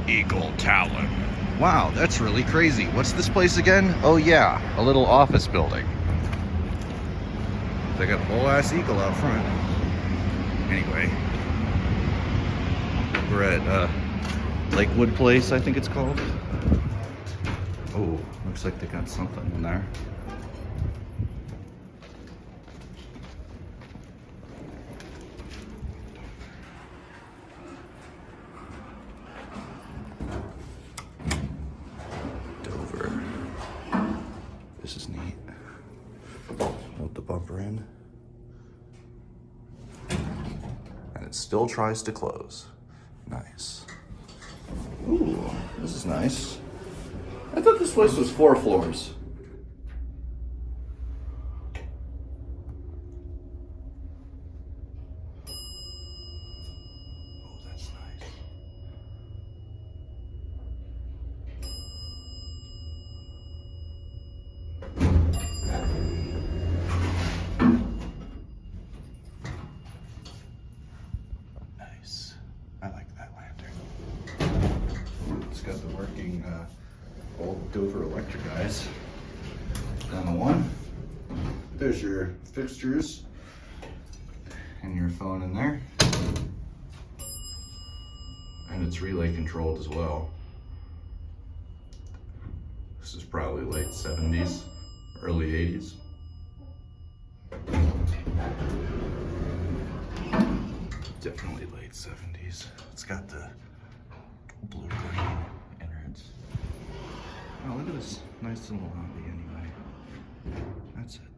Eagle Talon. Wow, that's really crazy. What's this place again? Oh yeah, a little office building. They got a whole ass eagle out front. Anyway, we're at Lakewood Place, I think it's called. Oh, looks like they got something in there. This is neat. Hold the bumper in. And it still tries to close. Nice. Ooh, this is nice. I thought this place was 4 floors. Oh, that's nice. Nice. I like that lantern. It's got the working old Dover electric eyes. Down the one. There's your fixtures and your phone in there. And it's relay controlled as well. This is probably late 70s, early 80s. Definitely late 70s. It's got the blue-green innards. Oh, look at this nice little lobby anyway. That's it.